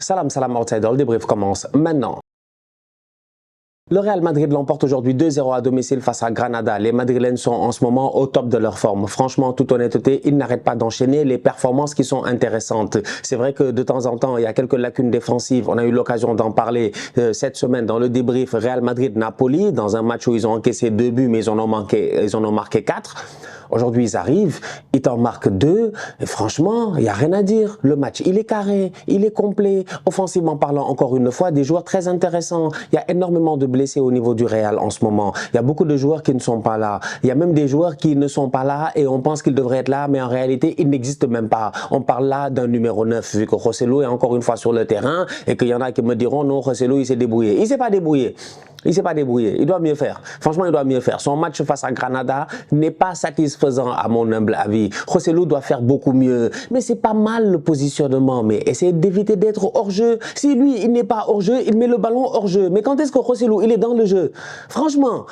Salam, salam outsider, le débrief commence maintenant. Le Real Madrid l'emporte aujourd'hui 2-0 à domicile face à Granada. Les Madrilènes sont en ce moment au top de leur forme. Franchement, toute honnêteté, ils n'arrêtent pas d'enchaîner les performances qui sont intéressantes. C'est vrai que de temps en temps, il y a quelques lacunes défensives. On a eu l'occasion d'en parler cette semaine dans le débrief Real Madrid-Napoli, dans un match où ils ont encaissé 2 buts, mais ils en ont marqué 4. Aujourd'hui, ils arrivent, ils t'en marquent 2. Et franchement, il n'y a rien à dire. Le match, il est carré, il est complet. Offensivement parlant, encore une fois, des joueurs très intéressants. Il y a énormément de blessés au niveau du Real en ce moment. Il y a beaucoup de joueurs qui ne sont pas là. Il y a même des joueurs qui ne sont pas là et on pense qu'ils devraient être là, mais en réalité, ils n'existent même pas. On parle là d'un numéro 9, vu que Joselu est encore une fois sur le terrain et qu'il y en a qui me diront non, Joselu, il s'est débrouillé. Il ne s'est pas débrouillé. Il ne s'est pas débrouillé. Il doit mieux faire. Franchement, il doit mieux faire. Son match face à Granada n'est pas satisfaisant à mon humble avis. Joselu doit faire beaucoup mieux. Mais c'est pas mal le positionnement. Mais essayez d'éviter d'être hors-jeu. Si lui, il n'est pas hors-jeu, il met le ballon hors-jeu. Mais quand est-ce que Joselu, il est dans le jeu? Franchement,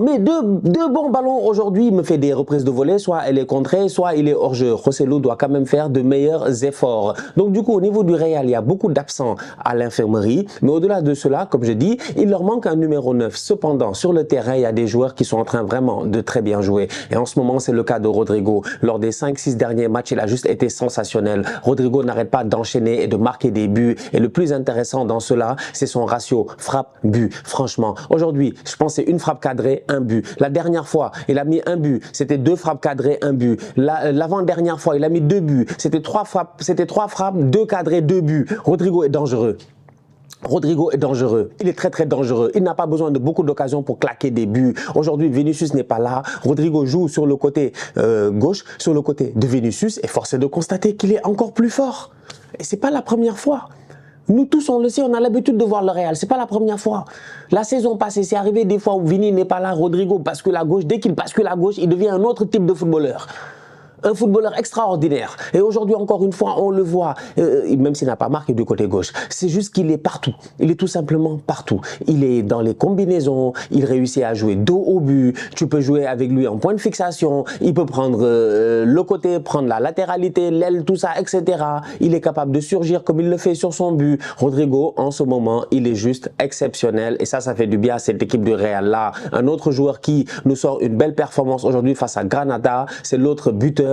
mais deux bons ballons aujourd'hui, il me fait des reprises de volée, soit elle est contrée, soit il est hors-jeu. Joselu doit quand même faire de meilleurs efforts. Donc du coup, au niveau du Real, il y a beaucoup d'absents à l'infirmerie. Mais au-delà de cela, comme je dis, il leur manque un numéro 9. Cependant, sur le terrain, il y a des joueurs qui sont en train vraiment de très bien jouer. Et en ce moment, c'est le cas de Rodrigo. Lors des 5-6 derniers matchs, il a juste été sensationnel. Rodrigo n'arrête pas d'enchaîner et de marquer des buts. Et le plus intéressant dans cela, c'est son ratio frappe-but. Franchement, aujourd'hui, je pense que c'est une frappe cadrée, un but. La dernière fois, il a mis un but. C'était 2 frappes cadrées, un but. L'avant-dernière fois, il a mis 2 buts. C'était 3 frappes, 2 cadrés, 2 buts. Rodrigo est dangereux. Rodrigo est dangereux, il est très dangereux, il n'a pas besoin de beaucoup d'occasions pour claquer des buts. Aujourd'hui, Vinicius n'est pas là, Rodrigo joue sur le côté gauche, sur le côté de Vinicius et force est de constater qu'il est encore plus fort. Et c'est pas la première fois. Nous tous, on le sait, on a l'habitude de voir le Real. C'est pas la première fois. La saison passée, c'est arrivé des fois où Vini n'est pas là, Rodrigo bascule à gauche. Dès qu'il bascule à gauche, il devient un autre type de footballeur. Un footballeur extraordinaire. Et aujourd'hui, encore une fois, on le voit, même s'il n'a pas marqué du côté gauche. C'est juste qu'il est partout. Il est tout simplement partout. Il est dans les combinaisons. Il réussit à jouer dos au but. Tu peux jouer avec lui en point de fixation. Il peut prendre le côté, prendre la latéralité, l'aile, tout ça, etc. Il est capable de surgir comme il le fait sur son but. Rodrigo, en ce moment, il est juste exceptionnel. Et ça fait du bien à cette équipe du Real-là. Un autre joueur qui nous sort une belle performance aujourd'hui face à Granada, c'est l'autre buteur,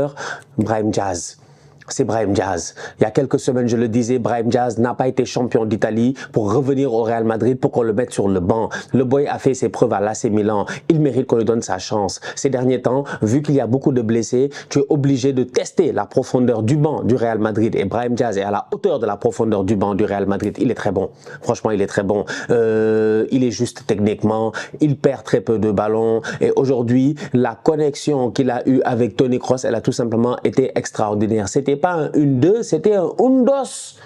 Brahim Diaz. C'est Brahim Diaz. Il y a quelques semaines, je le disais, Brahim Diaz n'a pas été champion d'Italie pour revenir au Real Madrid pour qu'on le mette sur le banc. Le boy a fait ses preuves à l'AC Milan. Il mérite qu'on lui donne sa chance. Ces derniers temps, vu qu'il y a beaucoup de blessés, tu es obligé de tester la profondeur du banc du Real Madrid. Et Brahim Diaz est à la hauteur de la profondeur du banc du Real Madrid. Il est très bon. Franchement, il est très bon. Il est juste techniquement. Il perd très peu de ballons. Et aujourd'hui, la connexion qu'il a eue avec Toni Kroos, elle a tout simplement été extraordinaire. C'était pas un 1-2, c'était un undos.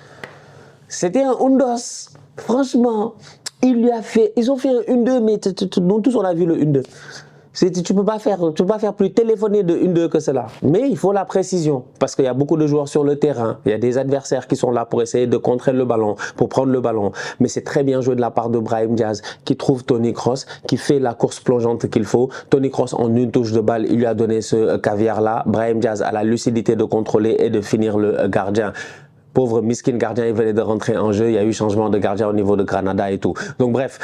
C'était un undos. Franchement, ils ont fait un 1-2, mais nous tous on a vu le 1-2. Tu peux pas faire plus téléphoner de 1-2 que cela. Mais il faut la précision parce qu'il y a beaucoup de joueurs sur le terrain. Il y a des adversaires qui sont là pour essayer de contrer le ballon, pour prendre le ballon. Mais c'est très bien joué de la part de Brahim Diaz qui trouve Toni Kroos, qui fait la course plongeante qu'il faut. Toni Kroos en une touche de balle, il lui a donné ce caviar-là. Brahim Diaz a la lucidité de contrôler et de finir le gardien. Pauvre miskin gardien, il venait de rentrer en jeu. Il y a eu changement de gardien au niveau de Granada et tout. Donc bref,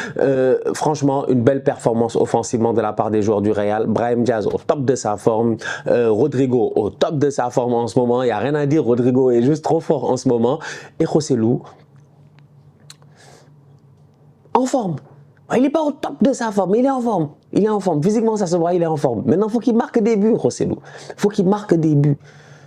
franchement, une belle performance offensivement de la part des joueurs du Real. Brahim Diaz au top de sa forme. Rodrigo au top de sa forme en ce moment. Il n'y a rien à dire. Rodrigo est juste trop fort en ce moment. Et Joselu en forme. Il n'est pas au top de sa forme, mais il est en forme. Il est en forme. Physiquement, ça se voit, il est en forme. Maintenant, il faut qu'il marque des buts, Joselu. Il faut qu'il marque des buts.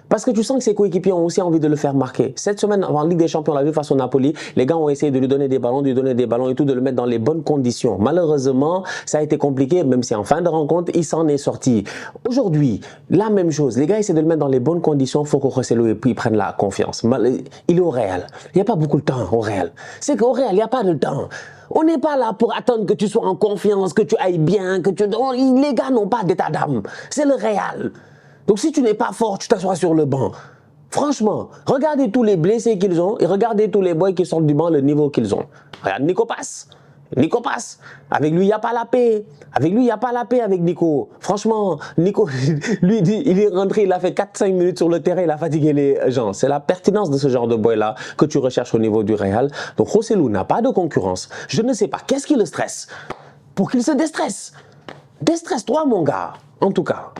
Parce que tu sens que ses coéquipiers ont aussi envie de le faire marquer. Cette semaine, en Ligue des Champions, on l'a vu face au Napoli, les gars ont essayé de lui donner des ballons, et tout, de le mettre dans les bonnes conditions. Malheureusement, ça a été compliqué, même si en fin de rencontre, il s'en est sorti. Aujourd'hui, la même chose. Les gars essaient de le mettre dans les bonnes conditions, il faut que Joselu prenne la confiance. Il est au Real. Il n'y a pas beaucoup de temps au Real. C'est qu'au Real, il n'y a pas de temps. On n'est pas là pour attendre que tu sois en confiance, que tu ailles bien, les gars n'ont pas d'état d'âme. C'est le Real. Donc si tu n'es pas fort, tu t'assois sur le banc. Franchement, regardez tous les blessés qu'ils ont et regardez tous les boys qui sortent du banc, le niveau qu'ils ont. Regarde Nico Pass. Nico passe. Avec lui, il n'y a pas la paix. Avec lui, il n'y a pas la paix avec Nico. Franchement, Nico, lui, il est rentré, il a fait 4-5 minutes sur le terrain, il a fatigué les gens. C'est la pertinence de ce genre de boy-là que tu recherches au niveau du Real. Donc, Joselu n'a pas de concurrence. Je ne sais pas, qu'est-ce qui le stresse pour qu'il se déstresse? Déstresse-toi, mon gars. En tout cas,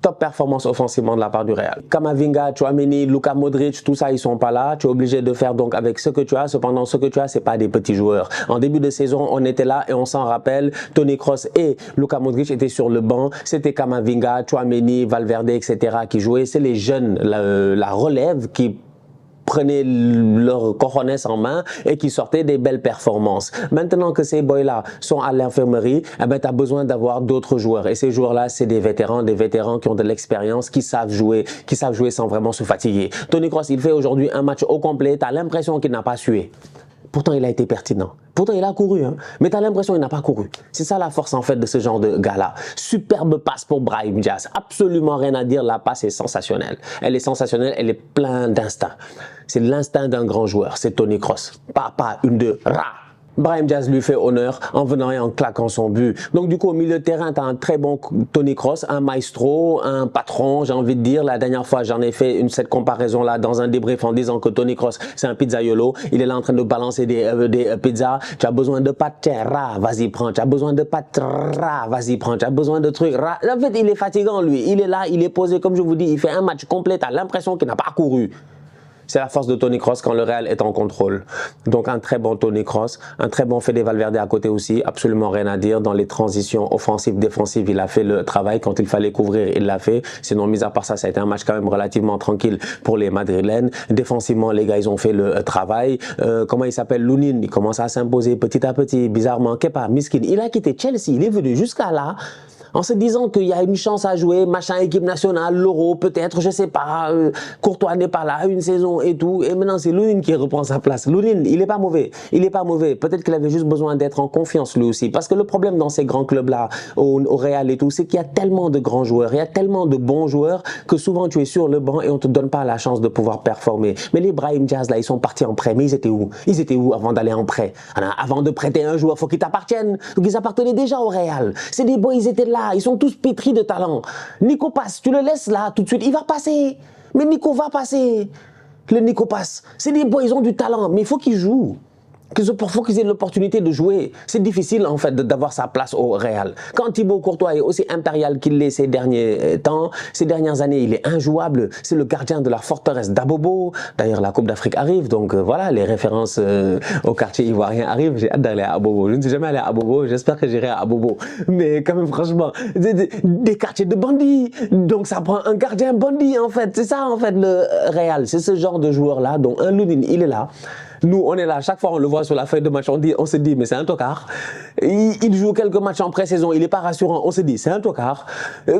top performance offensivement de la part du Real. Camavinga, Tchouaméni, Luka Modric, tout ça, ils sont pas là. Tu es obligé de faire donc avec ce que tu as. Cependant, ce que tu as, c'est pas des petits joueurs. En début de saison, on était là et on s'en rappelle. Toni Kroos et Luka Modric étaient sur le banc. C'était Camavinga, Tchouaméni, Valverde, etc. qui jouaient. C'est les jeunes, la relève qui prenaient leur cojones en main et qui sortaient des belles performances. Maintenant que ces boys-là sont à l'infirmerie, eh ben, tu as besoin d'avoir d'autres joueurs. Et ces joueurs-là, c'est des vétérans qui ont de l'expérience, qui savent jouer sans vraiment se fatiguer. Toni Kroos, il fait aujourd'hui un match au complet. Tu as l'impression qu'il n'a pas sué. Pourtant, il a été pertinent. Pourtant, il a couru, hein. Mais tu as l'impression qu'il n'a pas couru. C'est ça la force, en fait, de ce genre de gars-là. Superbe passe pour Brahim Diaz. Absolument rien à dire. La passe est sensationnelle. Elle est sensationnelle. Elle est pleine d'instinct. C'est l'instinct d'un grand joueur. C'est Toni Kroos. Pas une de ra. Brahim Diaz lui fait honneur en venant et en claquant son but. Donc du coup, au milieu de terrain, tu as un très bon Toni Kroos, un maestro, un patron, j'ai envie de dire. La dernière fois, j'en ai fait cette comparaison-là dans un débrief en disant que Toni Kroos, c'est un pizzaiolo. Il est là en train de balancer des pizzas. Tu as besoin de pâtes, vas-y, prends. Tu as besoin de pâtes, vas-y, prends. Tu as besoin de trucs, En fait, il est fatigant, lui. Il est là, il est posé, comme je vous dis. Il fait un match complet. Tu as l'impression qu'il n'a pas couru. C'est la force de Toni Kroos quand le Real est en contrôle. Donc un très bon Toni Kroos, un très bon Fede Valverde à côté aussi, absolument rien à dire. Dans les transitions offensives, défensives, il a fait le travail. Quand il fallait couvrir, il l'a fait. Sinon, mis à part ça, ça a été un match quand même relativement tranquille pour les Madrilènes. Défensivement, les gars, ils ont fait le travail. Comment il s'appelle? Lunin, il commence à s'imposer petit à petit, bizarrement. Kepa, Miskin, il a quitté Chelsea, il est venu jusqu'à là. En se disant qu'il y a une chance à jouer, machin, équipe nationale, l'Euro, peut-être, je sais pas, Courtois n'est pas là, une saison et tout. Et maintenant, c'est Lunin qui reprend sa place. Lunin, il est pas mauvais. Il est pas mauvais. Peut-être qu'il avait juste besoin d'être en confiance lui aussi. Parce que le problème dans ces grands clubs-là, au Real et tout, c'est qu'il y a tellement de grands joueurs, il y a tellement de bons joueurs que souvent tu es sur le banc et on te donne pas la chance de pouvoir performer. Mais les Brahim Diaz, là, ils sont partis en prêt. Mais ils étaient où? Ils étaient où avant d'aller en prêt? Alors, avant de prêter un joueur, faut qu'il t'appartienne. Donc, ils appartenaient déjà au Real. C'est des boys, ils étaient là. Ils sont tous pétris de talent. Nico passe, tu le laisses là tout de suite, il va passer. Mais Nico va passer. Le Nico passe. C'est des boys, ils ont du talent, mais il faut qu'ils jouent. Il faut qu'ils aient l'opportunité de jouer. C'est difficile en fait d'avoir sa place au Real. Quand Thibaut Courtois est aussi impérial qu'il l'est ces derniers temps, ces dernières années, il est injouable. C'est le gardien de la forteresse d'Abobo. D'ailleurs, la Coupe d'Afrique arrive, donc voilà, les références au quartier ivoirien arrivent. J'ai hâte d'aller à Abobo. Je ne suis jamais allé à Abobo, j'espère que j'irai à Abobo. Mais quand même, franchement, des quartiers de bandits. Donc ça prend un gardien bandit en fait. C'est ça en fait le Real. C'est ce genre de joueur-là. Donc un Lunin, il est là. Nous, on est là, chaque fois on le voit sur la feuille de match, on se dit, mais c'est un tocard. Il joue quelques matchs en pré-saison, il n'est pas rassurant, on se dit, c'est un tocard.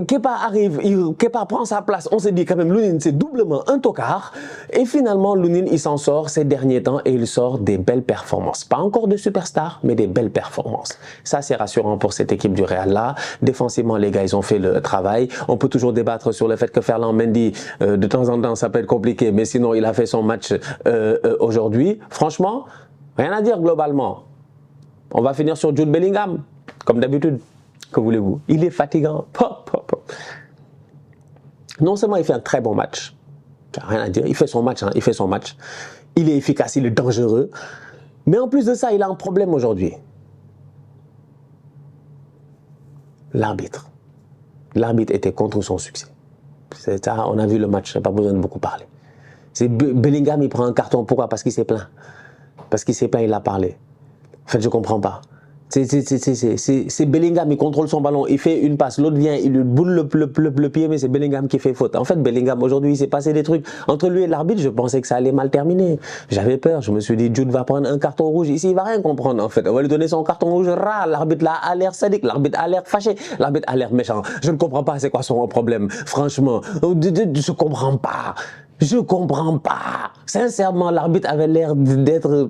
Kepa arrive, Kepa prend sa place, on se dit quand même, Lunin, c'est doublement un tocard. Et finalement, Lunin, il s'en sort ces derniers temps et il sort des belles performances. Pas encore de superstar, mais des belles performances. Ça, c'est rassurant pour cette équipe du Real-là. Défensivement, les gars, ils ont fait le travail. On peut toujours débattre sur le fait que Ferland Mendy, de temps en temps, ça peut être compliqué, mais sinon, il a fait son match aujourd'hui. Franchement, rien à dire globalement. On va finir sur Jude Bellingham, comme d'habitude. Que voulez-vous? Il est fatigant. Non seulement il fait un très bon match, rien à dire, il fait son match, hein, il fait son match. Il est efficace, il est dangereux. Mais en plus de ça, il a un problème aujourd'hui. L'arbitre. L'arbitre était contre son succès. Ça, on a vu le match, j'ai pas besoin de beaucoup parler. Bellingham, il prend un carton. Pourquoi? Parce qu'il s'est plaint. Parce qu'il s'est plaint, il a parlé. En fait, je comprends pas. C'est Bellingham, il contrôle son ballon, il fait une passe, l'autre vient, il lui boule le pied, mais c'est Bellingham qui fait faute. En fait, Bellingham, aujourd'hui, il s'est passé des trucs. Entre lui et l'arbitre, je pensais que ça allait mal terminer. J'avais peur, je me suis dit, Jude va prendre un carton rouge. Ici, il va rien comprendre, en fait. On va lui donner son carton rouge. L'arbitre là a l'air sadique, l'arbitre a l'air fâché, l'arbitre a l'air méchant. Je ne comprends pas c'est quoi son problème. Franchement, je comprends pas. Je comprends pas. Sincèrement, l'arbitre avait l'air d'être...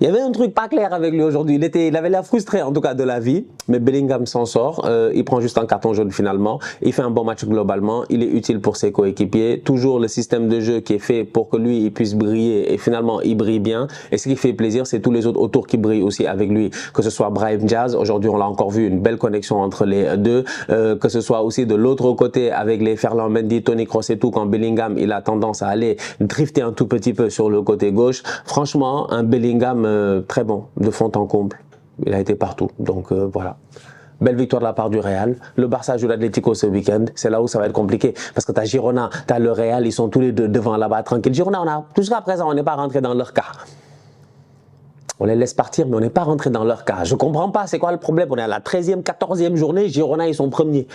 Il y avait un truc pas clair avec lui aujourd'hui. Il avait l'air frustré en tout cas de la vie. Mais Bellingham s'en sort. Il prend juste un carton jaune finalement. Il fait un bon match globalement. Il est utile pour ses coéquipiers. Toujours le système de jeu qui est fait pour que lui il puisse briller. Et finalement il brille bien. Et ce qui fait plaisir, c'est tous les autres autour qui brillent aussi avec lui. Que ce soit Brahim Diaz. Aujourd'hui on l'a encore vu, une belle connexion entre les deux. Que ce soit aussi de l'autre côté avec les Ferland Mendy, Toni Kroos et tout. Quand Bellingham il a tendance à aller drifter un tout petit peu sur le côté gauche. Franchement, un Bellingham très bon, de fond en comble. Il a été partout, donc voilà. Belle victoire de la part du Real. Le Barça joue l'Atlético ce week-end. C'est là où ça va être compliqué. Parce que tu as Girona, tu as le Real, ils sont tous les deux devant là-bas, tranquille. Girona, jusqu'à présent, on n'est pas rentré dans leur cas. On les laisse partir, mais on n'est pas rentré dans leur cas. Je ne comprends pas, c'est quoi le problème? On est à la 13e, 14e journée, Girona, ils sont premiers.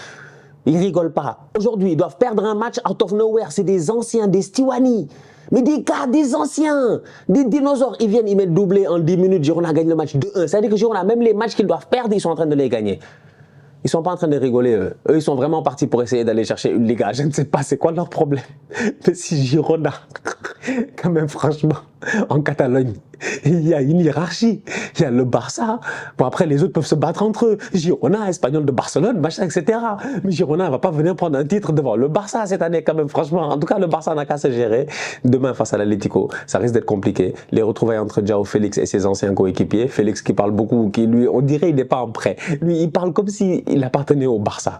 Ils rigolent pas. Aujourd'hui, ils doivent perdre un match out of nowhere. C'est des anciens, des Stiwani. Mais des gars, des anciens, des dinosaures. Ils viennent, ils mettent doublé en 10 minutes. Girona gagne le match 2-1. Ça veut dire que Girona, même les matchs qu'ils doivent perdre, ils sont en train de les gagner. Ils sont pas en train de rigoler, eux. Eux, ils sont vraiment partis pour essayer d'aller chercher une Liga. Je ne sais pas c'est quoi leur problème. Mais si Girona, quand même, franchement, en Catalogne, il y a une hiérarchie. Il y a le Barça. Bon, après, les autres peuvent se battre entre eux. Girona, Espagnol de Barcelone, machin, etc. Mais Girona ne va pas venir prendre un titre devant le Barça cette année, quand même, franchement. En tout cas, le Barça n'a qu'à se gérer. Demain, face à l'Atlético, ça risque d'être compliqué. Les retrouvailles entre João Félix et ses anciens coéquipiers. Félix qui parle beaucoup, qui lui, on dirait, il n'est pas en prêt. Lui, il parle comme s'il appartenait au Barça.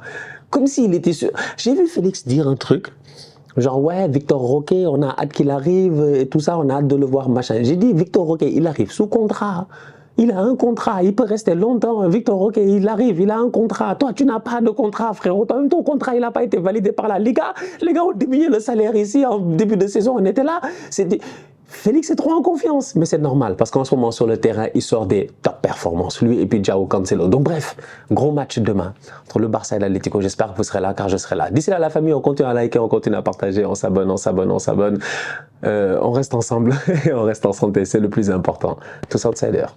Comme s'il était sûr. J'ai vu Félix dire un truc. Genre, ouais, Victor Roque, on a hâte qu'il arrive et tout ça, on a hâte de le voir, machin. J'ai dit, Victor Roque, il arrive sous contrat. Il a un contrat, il peut rester longtemps. Victor Roque, il arrive, il a un contrat. Toi, tu n'as pas de contrat, frérot. Toi-même, ton contrat, il n'a pas été validé par la Liga. Les gars ont diminué le salaire ici en début de saison, on était là. Félix est trop en confiance, mais c'est normal parce qu'en ce moment sur le terrain, il sort des top performances, lui et puis João Cancelo. Donc bref, gros match demain entre le Barça et l'Atlético. J'espère que vous serez là car je serai là. D'ici là, la famille, on continue à liker, on continue à partager, on s'abonne, on s'abonne, on s'abonne. On reste ensemble et on reste en santé, c'est le plus important. Tous outsiders.